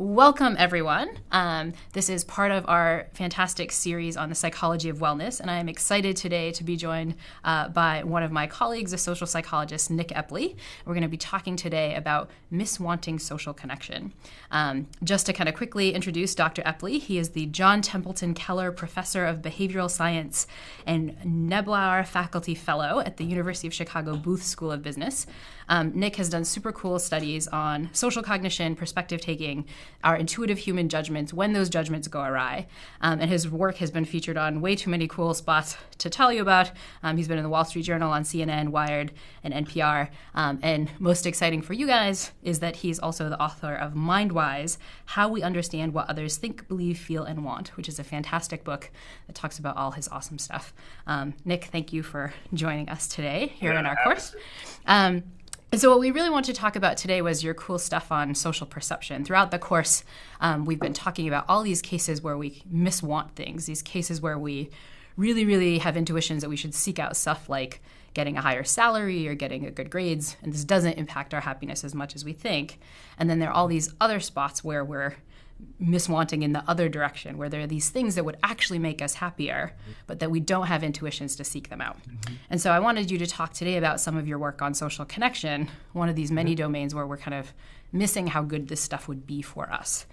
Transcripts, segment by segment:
Welcome, everyone. This is part of our fantastic series on the psychology of wellness, and I am excited today to be joined by one of my colleagues, a social psychologist, Nick Epley. We're going to be talking today about miswanting social connection. Just to kind of quickly introduce Dr. Epley, he is the John Templeton Keller Professor of Behavioral Science and Neubauer Faculty Fellow at the University of Chicago Booth School of Business. Nick has done super cool studies on social cognition, perspective taking, our intuitive human judgments, when those judgments go awry. And his work has been featured on way too many cool spots to tell you about. He's been in the Wall Street Journal, on CNN, Wired, and NPR. And most exciting for you guys is that he's also the author of Mindwise, How We Understand What Others Think, Believe, Feel, and Want, which is a fantastic book that talks about all his awesome stuff. Nick, thank you for joining us today here in our course. And so what we really want to talk about today was your cool stuff on social perception. Throughout the course, we've been talking about all these cases where we miswant things, these cases where we really have intuitions that we should seek out stuff like getting a higher salary or getting a good grades, and this doesn't impact our happiness as much as we think. And then there are all these other spots where we're miswanting in the other direction, where there are these things that would actually make us happier, but that we don't have intuitions to seek them out. And so I wanted you to talk today about some of your work on social Connection, one of these many domains where we're kind of missing how good this stuff would be for us.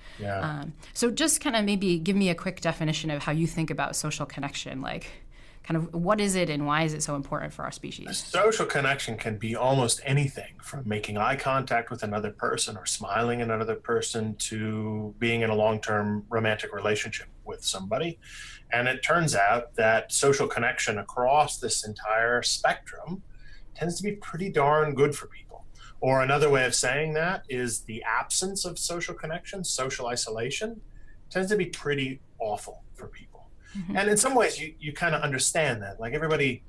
So just kind of maybe give me a quick definition of how you think about social connection, like kind of what is it and why is it so important for our species? Social connection can be almost anything from making eye contact with another person or smiling at another person to being in a long-term romantic relationship with somebody. And it turns out that social connection across this entire spectrum tends to be pretty darn good for people. Or another way of saying that is the absence of social connection, social isolation, tends to be pretty awful for people. And in some ways, you kind of understand that. Like everybody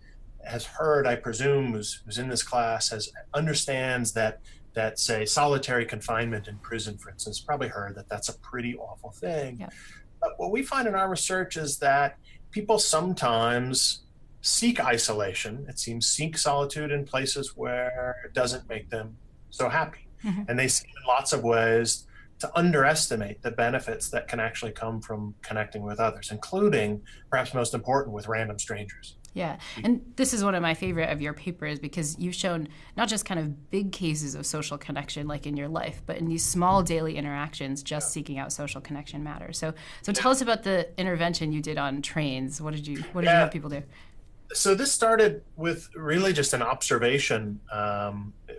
has heard, I presume, who's in this class, understands that say solitary confinement in prison, for instance, probably heard that that's a pretty awful thing. Yeah. But what we find in our research is that people sometimes seek isolation. It seems seek solitude in places where it doesn't make them so happy. And they seem in lots of ways to underestimate the benefits that can actually come from connecting with others, including, perhaps most important, with random strangers. Yeah, and this is one of my favorite of your papers because you've shown not just kind of big cases of social connection like in your life, but in these small daily interactions, just seeking out social connection matters. So tell us about the intervention you did on trains. What did you have people do? So this started with really just an observation,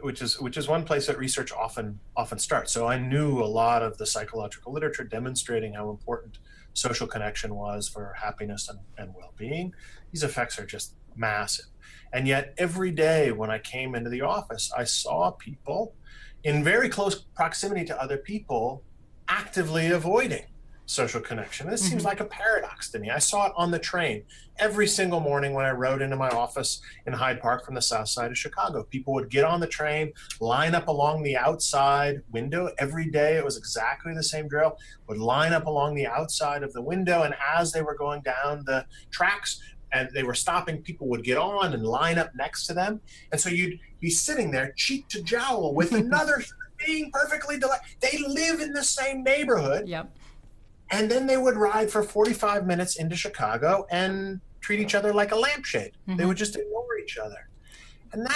which is one place that research often starts. So I knew a lot of the psychological literature demonstrating how important social connection was for happiness and well-being. These effects are just massive. And yet every day when I came into the office, I saw people in very close proximity to other people actively avoiding social connection. This seems like a paradox to me. I saw it on the train every single morning when I rode into my office in Hyde Park from the south side of Chicago. People would get on the train, line up along the outside window. Every day it was exactly the same drill, would line up along the outside of the window, and as they were going down the tracks and they were stopping, people would get on and line up next to them. And so you'd be sitting there cheek to jowl with another human being, perfectly delighted. They live in the same neighborhood. Yep. And then they would ride for 45 minutes into Chicago and treat each other like a lampshade. They would just ignore each other. And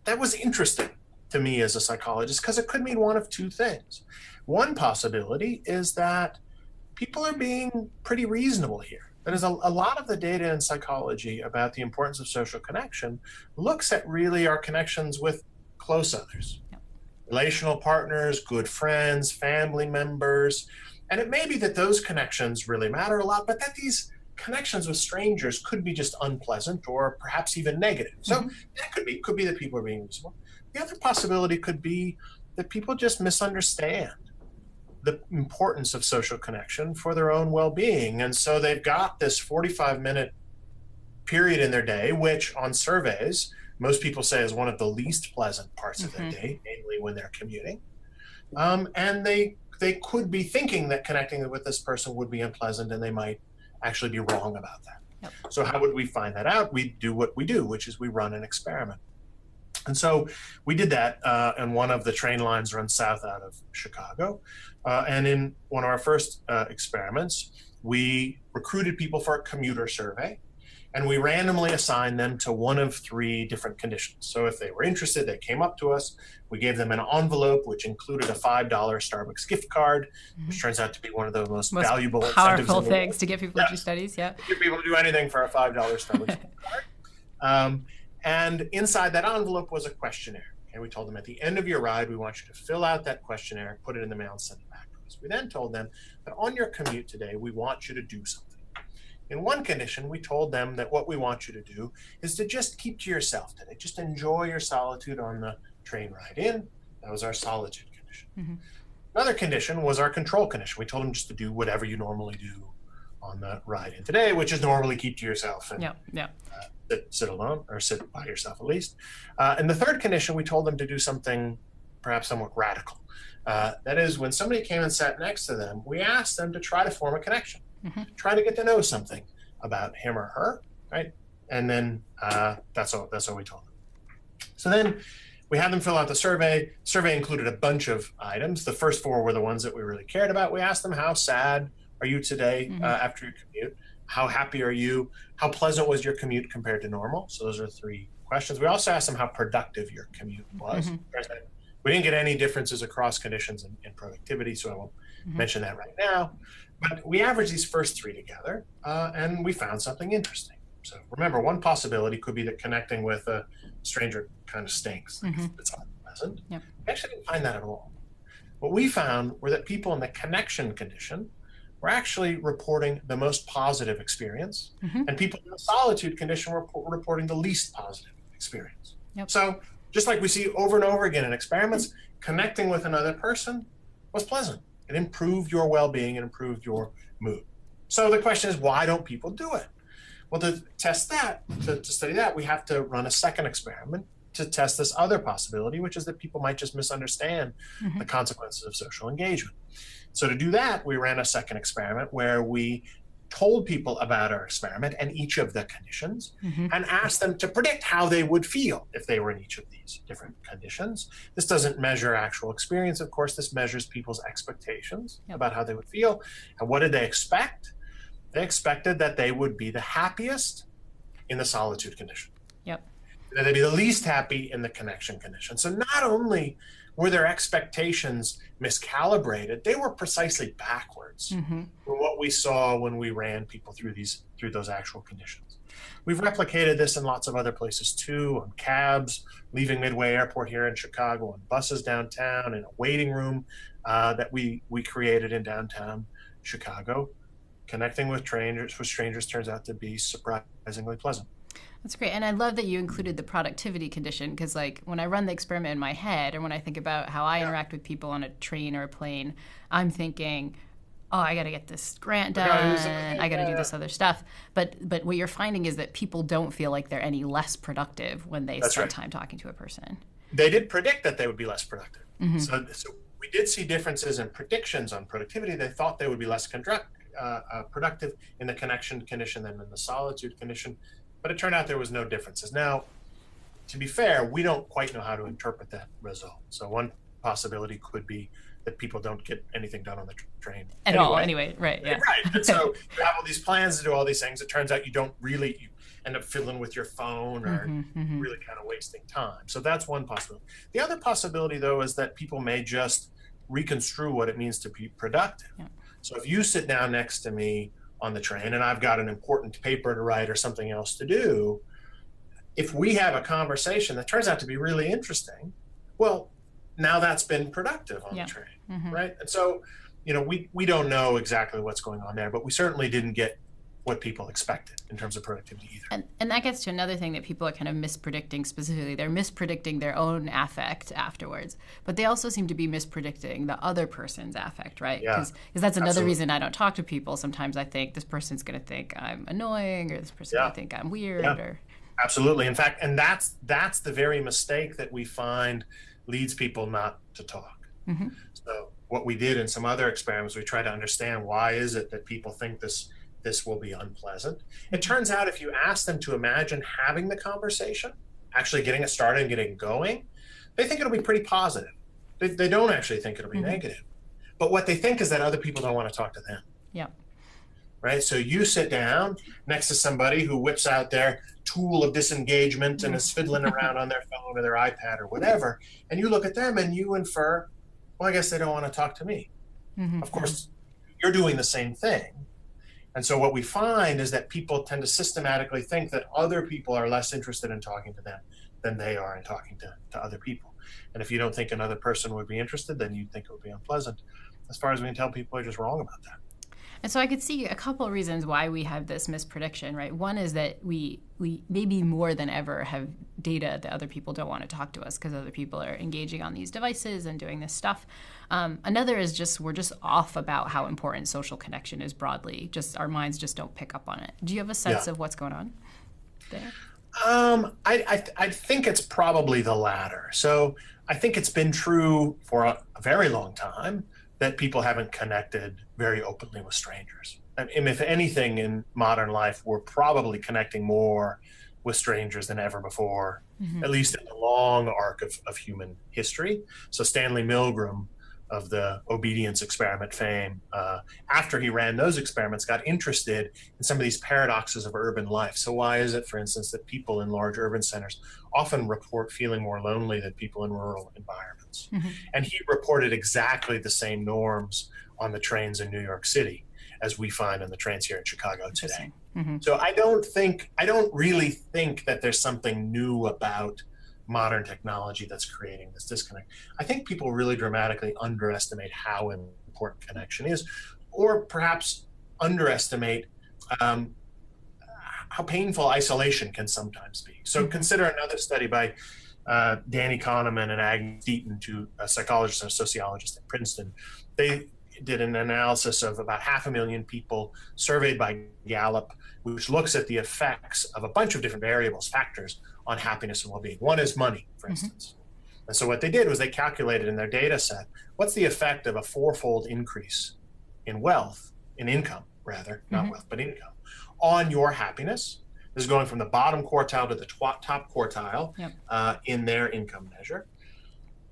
that was interesting to me as a psychologist because it could mean one of two things. One possibility is that people are being pretty reasonable here. There's a lot of the data in psychology about the importance of social connection looks at really our connections with close others, relational partners, good friends, family members. And it may be that those connections really matter a lot, but that these connections with strangers could be just unpleasant or perhaps even negative. So that could be that people are being reasonable. The other possibility could be that people just misunderstand the importance of social connection for their own well-being. And so they've got this 45-minute period in their day, which on surveys, most people say is one of the least pleasant parts of their day, namely when they're commuting. And they could be thinking that connecting with this person would be unpleasant, and they might actually be wrong about that. So how would we find that out? We do what we do, which is we run an experiment. And so we did that, and one of the train lines runs south out of Chicago. And in one of our first experiments, we recruited people for a commuter survey, and we randomly assigned them to one of three different conditions. So if they were interested, they came up to us. We gave them an envelope, which included a $5 Starbucks gift card, which turns out to be one of the most valuable powerful incentives things to get people to do studies. Yeah. Get people to do anything for a $5 Starbucks gift card. And inside that envelope was a questionnaire. And we told them at the end of your ride, we want you to fill out that questionnaire, put it in the mail, and send it back to us. We then told them that on your commute today, we want you to do something. In one condition, we told them that what we want you to do is to just keep to yourself today. Just enjoy your solitude on the train ride in. That was our solitude condition. Another condition was our control condition. We told them just to do whatever you normally do on the ride in today, which is normally keep to yourself and sit alone, or sit by yourself at least. And the third condition, we told them to do something perhaps somewhat radical. That is, when somebody came and sat next to them, we asked them to try to form a connection, try to get to know something about him or her, right? And then that's all we told them. So then we had them fill out the survey. The survey included a bunch of items. The first four were the ones that we really cared about. We asked them, how sad are you today after your commute? How happy are you? How pleasant was your commute compared to normal? So those are three questions. We also asked them how productive your commute was. We didn't get any differences across conditions in productivity, so I won't mention that right now. But we averaged these first three together, and we found something interesting. So remember, one possibility could be that connecting with a stranger kind of stinks. It's unpleasant. We actually didn't find that at all. What we found were that people in the connection condition were actually reporting the most positive experience, and people in the solitude condition were reporting the least positive experience. So just like we see over and over again in experiments, connecting with another person was pleasant. It improved your well-being, it improved your mood. So the question is, why don't people do it? Well, to test that, to study that, we have to run a second experiment to test this other possibility, which is that people might just misunderstand the consequences of social engagement. So to do that, we ran a second experiment where we told people about our experiment and each of the conditions and asked them to predict how they would feel if they were in each of these different conditions. This doesn't measure actual experience, of course. This measures people's expectations about how they would feel. And what did they expect? They expected that they would be the happiest in the solitude condition. That they'd be the least happy in the connection condition. So not only were their expectations miscalibrated, they were precisely backwards from what we saw when we ran people through those actual conditions. We've replicated this in lots of other places too, on cabs, leaving Midway Airport here in Chicago, on buses downtown, in a waiting room that we created in downtown Chicago. Connecting with strangers turns out to be surprisingly pleasant. That's great. And I love that you included the productivity condition, because like when I run the experiment in my head, or when I think about how I interact with people on a train or a plane, I'm thinking, oh, I got to get this grant done. I got to do this other stuff. But what you're finding is that people don't feel like they're any less productive when they spend time talking to a person. They did predict that they would be less productive. So we did see differences in predictions on productivity. They thought they would be less productive in the connection condition than in the solitude condition. But it turned out there was no differences. Now, to be fair, we don't quite know how to interpret that result. So one possibility could be that people don't get anything done on the train at all anyway. Right. And so you have all these plans to do all these things. It turns out you end up fiddling with your phone or really kind of wasting time. So that's one possibility. The other possibility, though, is that people may just reconstrue what it means to be productive. So if you sit down next to me on the train and I've got an important paper to write or something else to do, if we have a conversation that turns out to be really interesting, well, now that's been productive on the train, right? And so, we don't know exactly what's going on there, but we certainly didn't get what people expected in terms of productivity either. And that gets to another thing that people are kind of mispredicting specifically. They're mispredicting their own affect afterwards, but they also seem to be mispredicting the other person's affect, right? Because that's another reason I don't talk to people. Sometimes I think this person's going to think I'm annoying, or this person will think I'm weird. Or Absolutely. In fact, and that's the very mistake that we find leads people not to talk. So what we did in some other experiments, we try to understand why is it that people think this will be unpleasant. It turns out if you ask them to imagine having the conversation actually getting it started and getting going, they think it'll be pretty positive. They don't actually think it'll be negative. But what they think is that other people don't want to talk to them. Yeah. Right? So you sit down next to somebody who whips out their tool of disengagement and is fiddling around on their phone or their iPad or whatever, and you look at them and you infer, well, I guess they don't want to talk to me. Of course, you're doing the same thing. And so what we find is that people tend to systematically think that other people are less interested in talking to them than they are in talking to other people. And if you don't think another person would be interested, then you'd think it would be unpleasant. As far as we can tell, people are just wrong about that. And so I could see a couple of reasons why we have this misprediction, right? One is that we maybe more than ever have data that other people don't want to talk to us because other people are engaging on these devices and doing this stuff. Another is just we're just off about how important social connection is broadly. Just our minds just don't pick up on it. Do you have a sense of what's going on there? I think it's probably the latter. So I think it's been true for a very long time that people haven't connected very openly with strangers. And if anything in modern life, we're probably connecting more with strangers than ever before, at least in the long arc of human history. So Stanley Milgram of the obedience experiment fame, after he ran those experiments, got interested in some of these paradoxes of urban life. So why is it, for instance, that people in large urban centers often report feeling more lonely than people in rural environments? And he reported exactly the same norms on the trains in New York City as we find on the trains here in Chicago today. So I don't really think that there's something new about modern technology that's creating this disconnect. I think people really dramatically underestimate how important connection is, or perhaps underestimate how painful isolation can sometimes be. So consider another study by Danny Kahneman and Agnes Deaton, two psychologists and sociologists at Princeton. They did an analysis of about 500,000 people surveyed by Gallup, which looks at the effects of a bunch of different variables, factors on happiness and well-being. One is money, for instance. And so what they did was they calculated in their data set, what's the effect of a 4-fold increase in wealth, in income rather, not wealth, but income, on your happiness. This is going from the bottom quartile to the top quartile in their income measure.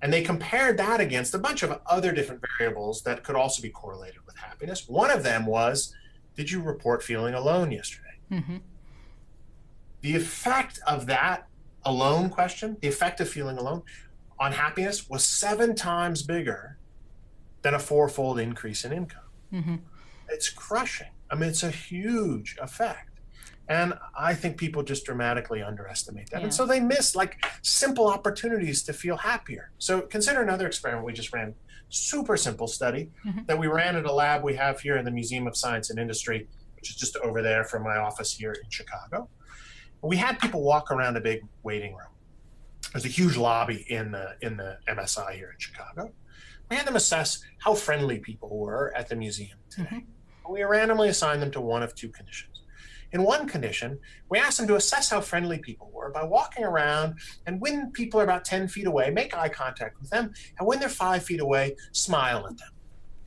And they compared that against a bunch of other different variables that could also be correlated with happiness. One of them was, did you report feeling alone yesterday? The effect of that alone question, the effect of feeling alone on happiness was 7 times bigger than a 4-fold increase in income. It's crushing. I mean, it's a huge effect. And I think people just dramatically underestimate that. And so they miss like simple opportunities to feel happier. So consider another experiment we just ran, super simple study that we ran at a lab we have here in the Museum of Science and Industry, which is just over there from my office here in Chicago. We had people walk around a big waiting room. There's a huge lobby in the MSI here in Chicago. We had them assess how friendly people were at the museum today. We randomly assigned them to one of 2 conditions. In one condition, we asked them to assess how friendly people were by walking around, and when people are about 10 feet away, make eye contact with them, and when they're 5 feet away, smile at them.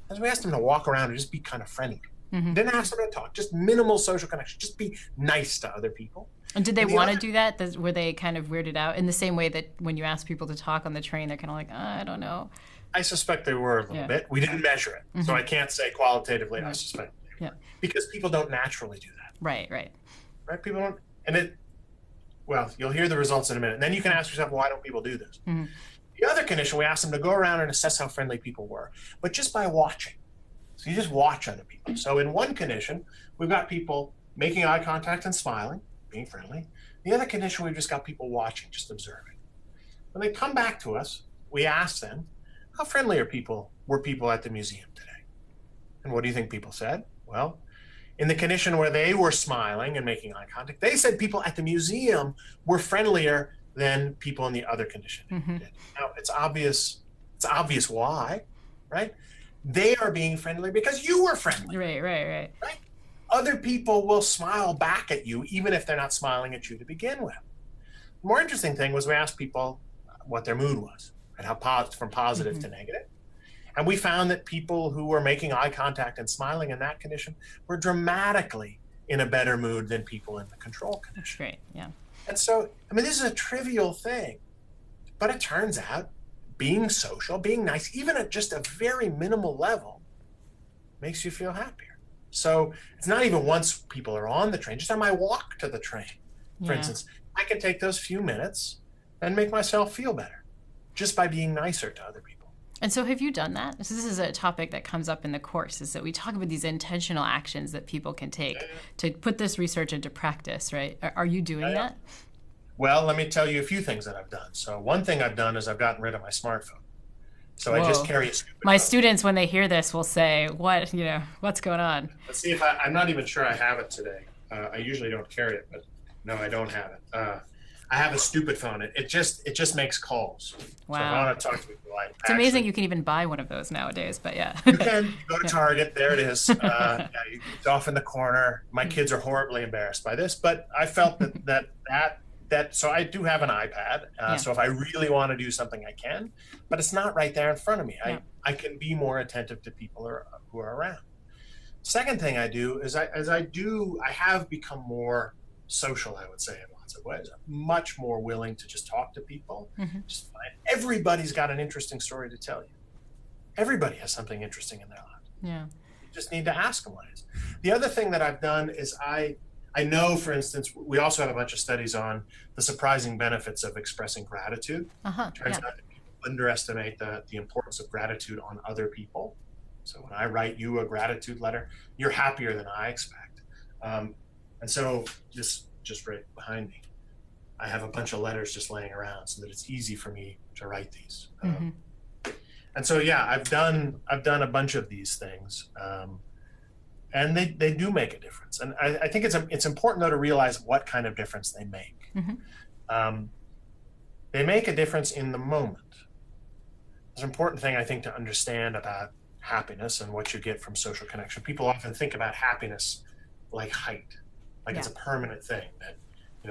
As we asked them to walk around and just be kind of friendly. Didn't ask them to talk, just minimal social connection, just be nice to other people. And did they want to do that? Were they kind of weirded out in the same way that when you ask people to talk on the train, they're kind of like, I don't know. I suspect they were a little bit. We didn't measure it, so I can't say qualitatively. I suspect they were. Because people don't naturally do that. Right. People don't, and well, you'll hear the results in a minute. And then you can ask yourself, why don't people do this? The other condition, we asked them to go around and assess how friendly people were, but just by watching. So you just watch other people. So in one condition, we've got people making eye contact and smiling, being friendly. The other condition, we've just got people watching, just observing. When they come back to us, we ask them, how friendly were people at the museum today? And what do you think people said? Well, in the condition where they were smiling and making eye contact, they said people at the museum were friendlier than people in the other condition did. Now, it's obvious why, right? They are being friendly because you were friendly. Right. Other people will smile back at you, even if they're not smiling at you to begin with. The more interesting thing was we asked people what their mood was, and how from positive to negative. And we found that people who were making eye contact and smiling in that condition were dramatically in a better mood than people in the control condition. That's great, yeah. And so, I mean, this is a trivial thing, but it turns out being social, being nice, even at just a very minimal level, makes you feel happier. So it's not even once people are on the train, just on my walk to the train, for Yeah. instance, I can take those few minutes and make myself feel better just by being nicer to other people. And so have you done that? So this is a topic that comes up in the course, is that we talk about these intentional actions that people can take Yeah, to put this research into practice, right? Are you doing yeah, yeah. that? Well, let me tell you a few things that I've done. So one thing I've done is I've gotten rid of my smartphone. So I just Whoa. carry a stupid My phone. students, when they hear this, will say, what, what's going on? Let's see if I'm not even sure I have it today. I usually don't carry it, but no, I don't have it. I have a stupid phone. It just makes calls. So if I Wow. want to talk to people, I It's amazing actually you can even buy one of those nowadays, but yeah. you can go to Yeah. Target. There it is. Yeah, it's off in the corner. My kids are horribly embarrassed by this, but I felt that. So I do have an iPad. Yeah. So if I really want to do something, I can, but it's not right there in front of me. Yeah. I can be more attentive to people who are around. Second thing I do is I have become more social, I would say, in lots of ways. I'm much more willing to just talk to people. Hmm. Just find everybody's got an interesting story to tell you. Everybody has something interesting in their lives. Yeah. You just need to ask them what it is. The other thing that I've done is I know, for instance, we also have a bunch of studies on the surprising benefits of expressing gratitude. Uh-huh. Turns Yeah. out that people underestimate the importance of gratitude on other people. So when I write you a gratitude letter, you're happier than I expect. And so this just right behind me, I have a bunch of letters just laying around so that it's easy for me to write these. Hmm. And so yeah, I've done a bunch of these things, and they do make a difference. And I think it's important though to realize what kind of difference they make. Hmm. Um, they make a difference in the moment. There's an important thing I think to understand about happiness and what you get from social connection. People often think about happiness like height, like it's Yeah. a permanent thing that,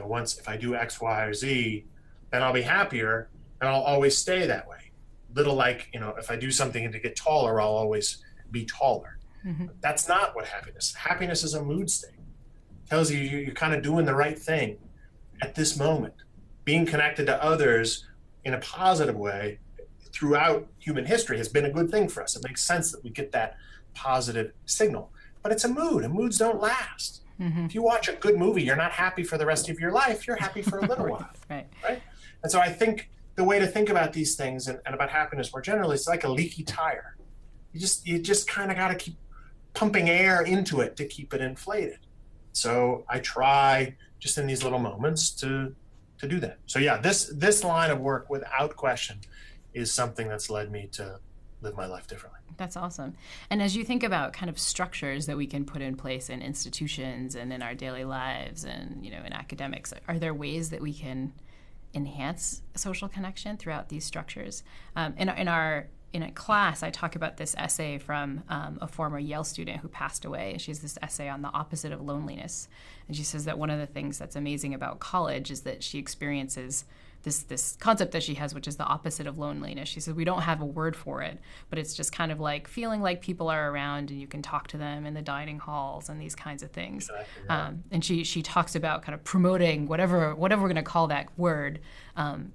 once if I do X, Y, or Z, then I'll be happier and I'll always stay that way. Little like, if I do something to get taller, I'll always be taller. Hmm. But that's not what happiness is a mood state. It tells you you're kind of doing the right thing at this moment. Being connected to others in a positive way throughout human history has been a good thing for us. It makes sense that we get that positive signal. But it's a mood, and moods don't last. Hmm. If you watch a good movie, you're not happy for the rest of your life. You're happy for a little while, Right. right? And so I think the way to think about these things and about happiness more generally, it's like a leaky tire. You just kind of got to keep pumping air into it to keep it inflated. So I try just in these little moments to do that. So yeah, this line of work, without question, is something that's led me to live my life differently. That's awesome. And as you think about kind of structures that we can put in place in institutions and in our daily lives and, in academics, are there ways that we can enhance social connection throughout these structures? In a class, I talk about this essay from a former Yale student who passed away. She has this essay on the opposite of loneliness. And she says that one of the things that's amazing about college is that she experiences this concept that she has, which is the opposite of loneliness. She says we don't have a word for it, but it's just kind of like feeling like people are around and you can talk to them in the dining halls and these kinds of things. Exactly, yeah. And she talks about kind of promoting whatever we're going to call that word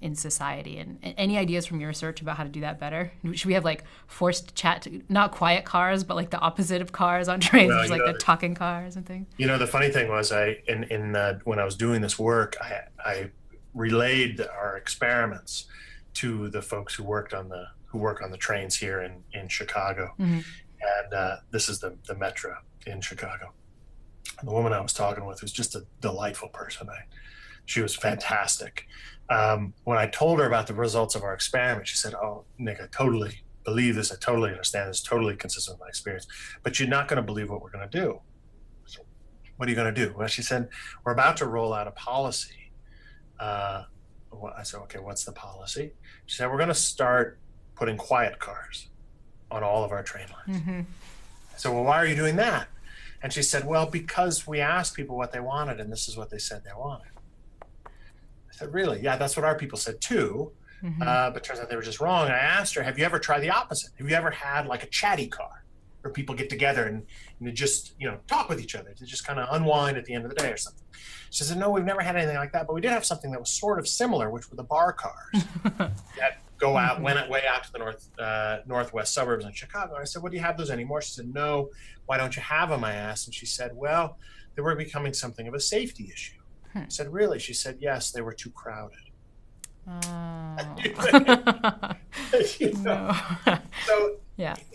in society. And any ideas from your research about how to do that better? Should we have like forced chat, not quiet cars, but like the opposite of cars on trains, Well, which is like the talking cars and things? the funny thing was, when I was doing this work, I relayed our experiments to the folks who work on the trains here in Chicago. Mm-hmm. And this is the metro in Chicago. And the woman I was talking with was just a delightful person. She was fantastic. When I told her about the results of our experiment, she said, "Oh, Nick, I totally believe this. I totally understand this. Totally consistent with my experience. But you're not going to believe what we're going to do." So, what are you going to do? Well, she said, "We're about to roll out a policy." I said, "Okay, what's the policy?" She said, "We're going to start putting quiet cars on all of our train lines." Mm-hmm. I said, "Well, why are you doing that?" And she said, "Well, because we asked people what they wanted, and this is what they said they wanted." I said, "Really?" "Yeah, that's what our people said too." Mm-hmm. But turns out they were just wrong. And I asked her, "Have you ever tried the opposite? Have you ever had like a chatty car?" where people get together and to just, talk with each other, to just kind of unwind at the end of the day or something. She said, no, we've never had anything like that, but we did have something that was sort of similar, which were the bar cars that go out, went way out to the northwest suburbs in Chicago. And I said, well, do you have those anymore? She said, no. Why don't you have them? I asked. And she said, well, they were becoming something of a safety issue. I said, really? She said, yes, they were too crowded. No.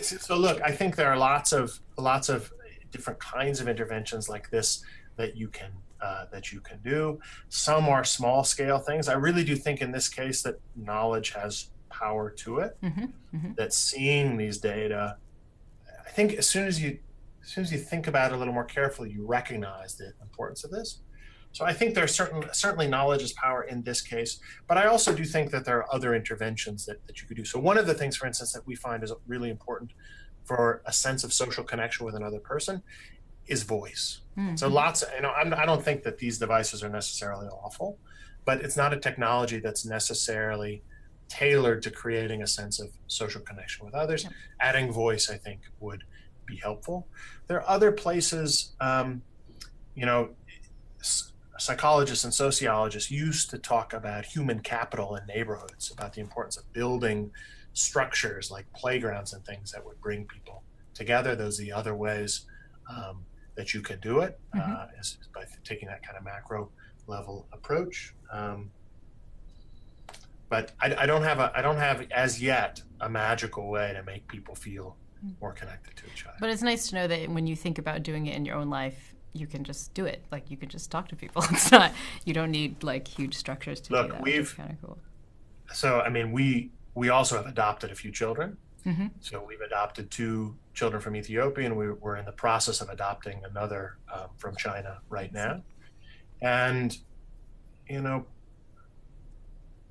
So look, I think there are lots of different kinds of interventions like this that you can do. Some are small scale things. I really do think in this case that knowledge has power to it. That seeing these data, I think as soon as you think about it a little more carefully, you recognize the importance of this. So I think there's certainly knowledge is power in this case, but I also do think that there are other interventions that you could do. So one of the things, for instance, that we find is really important for a sense of social connection with another person is voice. So I don't think that these devices are necessarily awful, but it's not a technology that's necessarily tailored to creating a sense of social connection with others. Adding voice, I think, would be helpful. There are other places, psychologists and sociologists used to talk about human capital in neighborhoods, about the importance of building structures like playgrounds and things that would bring people together. Those are the other ways that you can do it, is by taking that kind of macro level approach. But I don't have as yet a magical way to make people feel more connected to each other. But it's nice to know that when you think about doing it in your own life, you can just do it. Like, you can just talk to people. It's not, you don't need like huge structures to do that, which is kind of cool. So, I mean, we also have adopted a few children. So we've adopted 2 children from Ethiopia, and we're in the process of adopting another from China right now. And,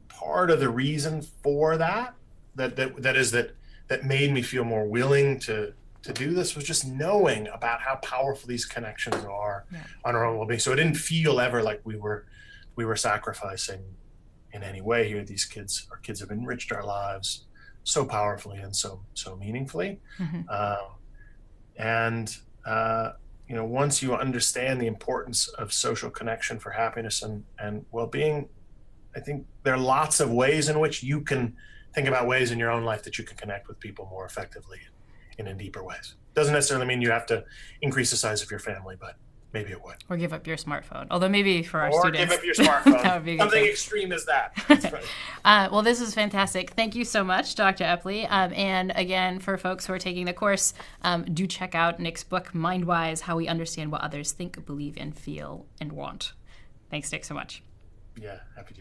part of the reason for that made me feel more willing to do this was just knowing about how powerful these connections are on our own well-being. So it didn't feel ever like we were sacrificing in any way here. Our kids have enriched our lives so powerfully and so meaningfully. Once you understand the importance of social connection for happiness and well-being, I think there are lots of ways in which you can think about ways in your own life that you can connect with people more effectively and in deeper ways. Doesn't necessarily mean you have to increase the size of your family, but maybe it would. Or give up your smartphone. Although maybe for our students. Or give up your smartphone. That would be something extreme as that. That's right. Well, this is fantastic. Thank you so much, Dr. Epley. And again, for folks who are taking the course, do check out Nick's book, Mindwise, How We Understand What Others Think, Believe, and Feel and Want. Thanks, Nick, so much. Yeah, happy to.